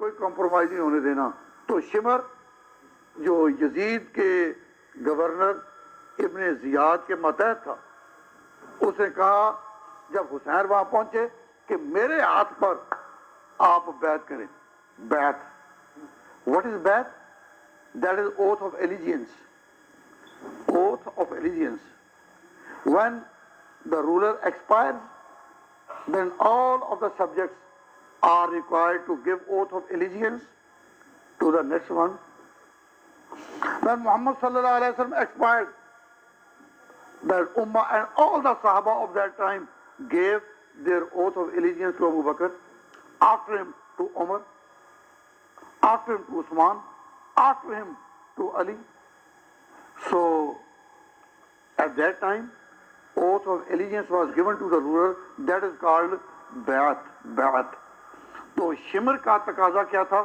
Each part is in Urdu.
کوئی کمپرومائز نہیں ہونے دینا. تو شمر جو یزید کے گورنر ابن زیاد کے ماتحت تھا، اس نے کہا جب حسین وہاں پہنچے کہ میرے ہاتھ پر آپ بیعت کریں. بیعت، what is بیعت؟ That is oath of allegiance. Oath of allegiance. When the ruler expires, then all of the subjects are required to give oath of allegiance to the next one. When Muhammad sallallahu alaihi wasallam expired, the Ummah and all the Sahaba of that time gave their oath of allegiance to Abu Bakr, after him to Umar, after him to Usman, after him to Ali. So at that time, oath of allegiance was given to the ruler. That is called بیعت. بیعت. تو شمر کا تقاضا کیا تھا؟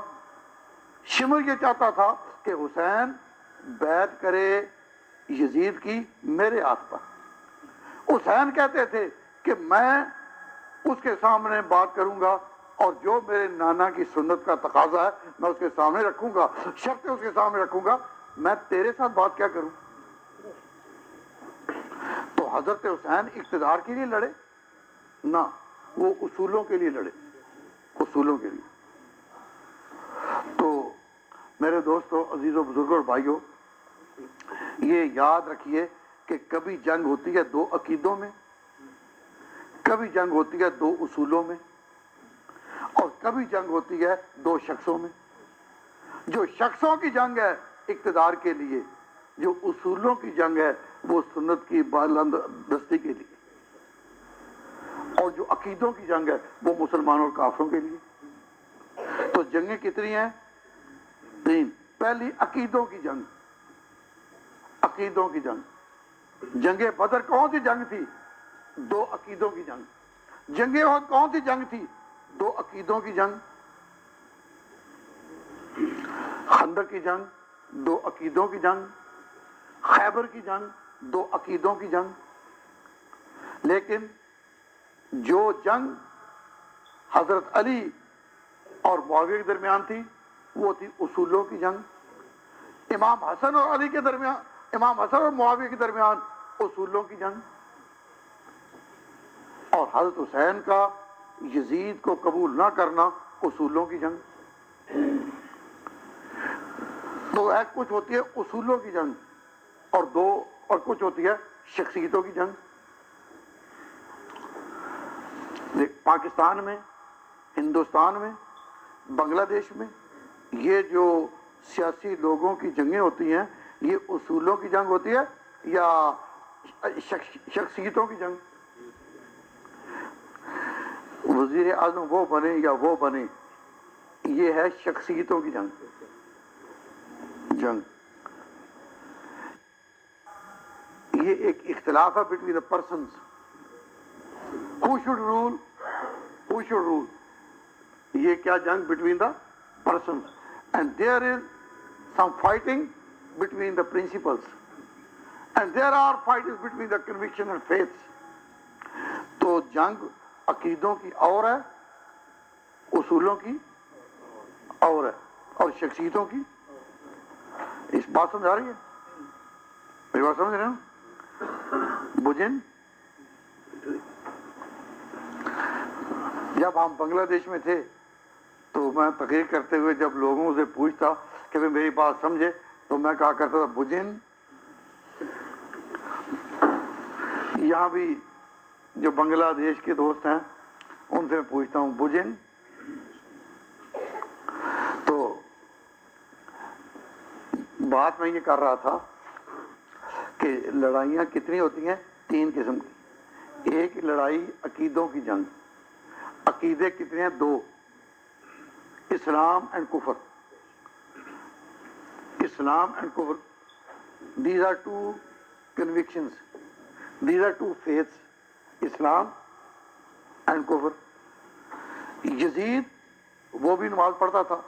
شمر یہ چاہتا تھا کہ حسین بیعت کرے یزید کی میرے ہاتھ پر. حسین کہتے تھے کہ میں اس کے سامنے بات کروں گا اور جو میرے نانا کی سنت کا تقاضا ہے میں اس کے سامنے رکھوں گا، شرطیں اس کے سامنے رکھوں گا. میں تیرے ساتھ بات کیا کروں؟ تو حضرت حسین اقتدار کے لیے لڑے نہ، وہ اصولوں کے لیے لڑے، اصولوں کے لیے. تو میرے دوستو، عزیزوں، بزرگوں اور بھائیوں، یہ یاد رکھیے کہ کبھی جنگ ہوتی ہے دو عقیدوں میں، کبھی جنگ ہوتی ہے دو اصولوں میں، اور کبھی جنگ ہوتی ہے دو شخصوں میں. جو شخصوں کی جنگ ہے اقتدار کے لیے، جو اصولوں کی جنگ ہے وہ سنت کی بلند دستی کے لیے، اور جو عقیدوں کی جنگ ہے وہ مسلمانوں اور کافروں کے لیے. تو جنگیں کتنی ہیں؟ تین. پہلی عقیدوں کی جنگ، عقیدوں کی جنگ. جنگ بدر کون سی جنگ تھی؟ دو عقیدوں کی جنگ. جنگ احد کون سی جنگ تھی؟ دو عقیدوں کی جنگ. خندق کی جنگ دو عقیدوں کی جنگ. خیبر کی جنگ دو عقیدوں کی جنگ. لیکن جو جنگ حضرت علی اور معاویہ کے درمیان تھی وہ تھی اصولوں کی جنگ. امام حسن اور علی کے درمیان، امام حسن اور معاویہ کے درمیان اصولوں کی جنگ. اور حضرت حسین کا یزید کو قبول نہ کرنا اصولوں کی جنگ. تو ایک کچھ ہوتی ہے اصولوں کی جنگ اور کچھ ہوتی ہے شخصیتوں کی جنگ. پاکستان میں، ہندوستان میں، بنگلہ دیش میں یہ جو سیاسی لوگوں کی جنگیں ہوتی ہیں یہ اصولوں کی جنگ ہوتی ہے یا شخصیتوں کی جنگ؟ وزیر اعظم وہ بنے یا وہ بنے، یہ ہے شخصیتوں کی جنگ. یہ ایک اختلاف ہے between the persons. Who should rule? Who should rule? یہ کیا جنگ between the persons. And there is some fighting between the principles. And there are fightings between the conviction and faiths. تو جنگ عقیدوں کی اور ہے، اصولوں کی اور ہے، اور شخصیتوں کی. اس بات سمجھ آ رہی ہے؟ میری بات سمجھ رہے ہیں؟ بجن جب ہم بنگلہ دیش میں تھے تو میں تقریر کرتے ہوئے جب لوگوں سے پوچھتا کہ وہ میری بات سمجھے تو میں کہا کرتا تھا بجن. یہاں بھی جو بنگلہ دیش کے دوست ہیں ان سے پوچھتا ہوں بجن. تو بات میں یہ کر رہا تھا کہ لڑائیاں کتنی ہوتی ہیں؟ تین قسم کی. ایک لڑائی عقیدوں کی جنگ. عقیدے کتنے ہیں؟ دو. اسلام اینڈ کفر. اسلام اینڈ کفر. These are two convictions. These are two faiths. Islam and کفر. یزید وہ بھی نماز پڑھتا تھا،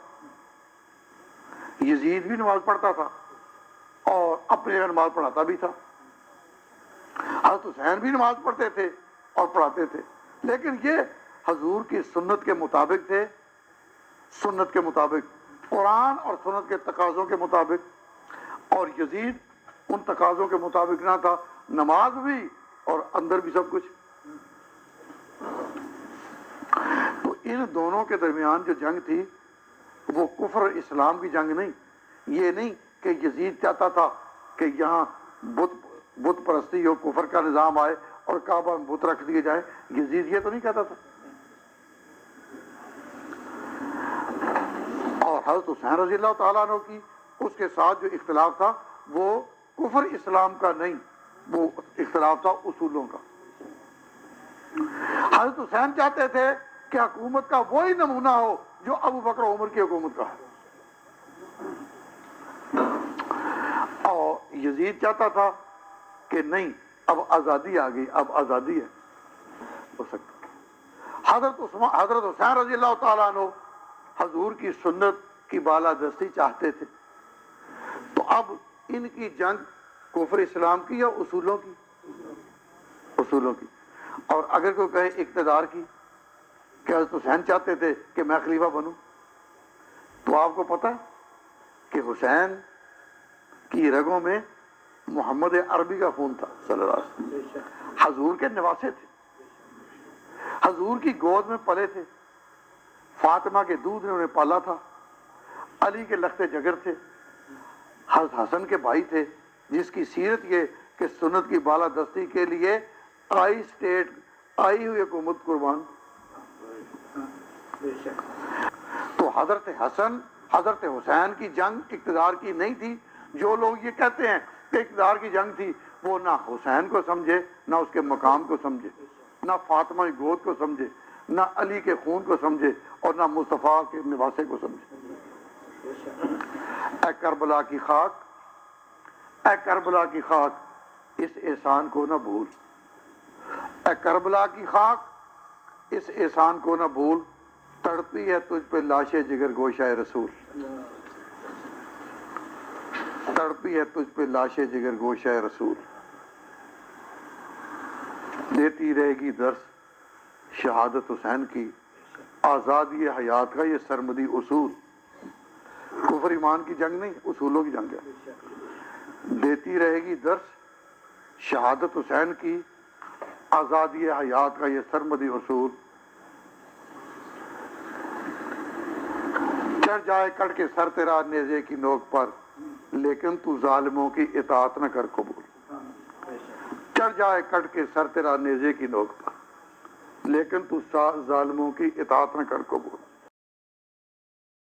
یزید بھی نماز پڑھتا تھا اور اپنے جگہ نماز پڑھاتا بھی تھا. حضرت حسین بھی نماز پڑھتے تھے اور پڑھاتے تھے، لیکن یہ حضور کی سنت کے مطابق تھے، سنت کے مطابق، قرآن اور سنت کے تقاضوں کے مطابق، اور یزید ان تقاضوں کے مطابق نہ تھا، نماز بھی اور اندر بھی سب کچھ۔ تو ان دونوں کے درمیان جو جنگ تھی وہ کفر اسلام کی جنگ نہیں، یہ نہیں کہ یزید چاہتا تھا کہ یہاں بت پرستی ہو، کفر کا نظام آئے اور کعبہ میں بت رکھ دیے جائے، یزید یہ تو نہیں کہتا تھا۔ اور حضرت حسین رضی اللہ تعالیٰ عنہ کی اس کے ساتھ جو اختلاف تھا وہ کفر اسلام کا نہیں، وہ اختلاف تھا اصولوں کا۔ حضرت حسین چاہتے تھے کہ حکومت کا وہی نمونہ ہو جو ابو بکر عمر کی حکومت کا ہے، اور یزید چاہتا تھا کہ نہیں، اب آزادی آ گئی، اب آزادی ہے ہو سکتا۔ حضرت حسین رضی اللہ تعالیٰ عنہ حضور کی سنت کی بالادستی چاہتے تھے، تو اب ان کی جنگ کفر اسلام کی یا اصولوں کی؟ اصولوں کی۔ اور اگر کوئی کہے اقتدار کی، کہ حضرت حسین چاہتے تھے کہ میں خلیفہ بنوں، تو آپ کو پتہ ہے کہ حسین کی رگوں میں محمد عربی کا خون تھا صلی اللہ علیہ وسلم، حضور کے نواسے تھے، حضور کی گود میں پلے تھے، فاطمہ کے دودھ نے انہیں پالا تھا، علی کے لخت جگر تھے، حضرت حسن کے بھائی تھے، جس کی سیرت یہ کہ سنت کی بالادستی کے لیے آئی ہوئی حکومت قربان۔ تو حضرت حسین کی جنگ اقتدار کی نہیں تھی۔ جو لوگ یہ کہتے ہیں کہ اقتدار کی جنگ تھی، وہ نہ حسین کو سمجھے، نہ اس کے مقام کو سمجھے، نہ فاطمہ کی گود کو سمجھے، نہ علی کے خون کو سمجھے، اور نہ مصطفیٰ کے نواسے کو سمجھے۔ اے کربلا کی خاک، اے کربلا کی خاک، اس احسان کو نہ بھول، اے کربلا کی خاک، اس احسان کو نہ بھول، تڑپی ہے تجھ پہ لاش جگر گوشہ رسول، تڑپی ہے تجھ پہ لاش جگر گوشہ رسول، دیتی رہے گی درس شہادت حسین کی، آزادی حیات کا یہ سرمدی اصول۔ کفر ایمان کی جنگ نہیں، اصولوں کی جنگ ہے۔ دیتی رہے گی درس شہادت حسین کی، آزادی حیات کا یہ سرمدی اصول، چڑھ جائے کٹ کے سر تیرا نیزے کی نوک پر، لیکن تو ظالموں کی اطاعت نہ کر قبول، چڑھ جائے کٹ کے سر تیرا نیزے کی نوک پر، لیکن تو ظالموں کی اطاعت نہ کر قبول۔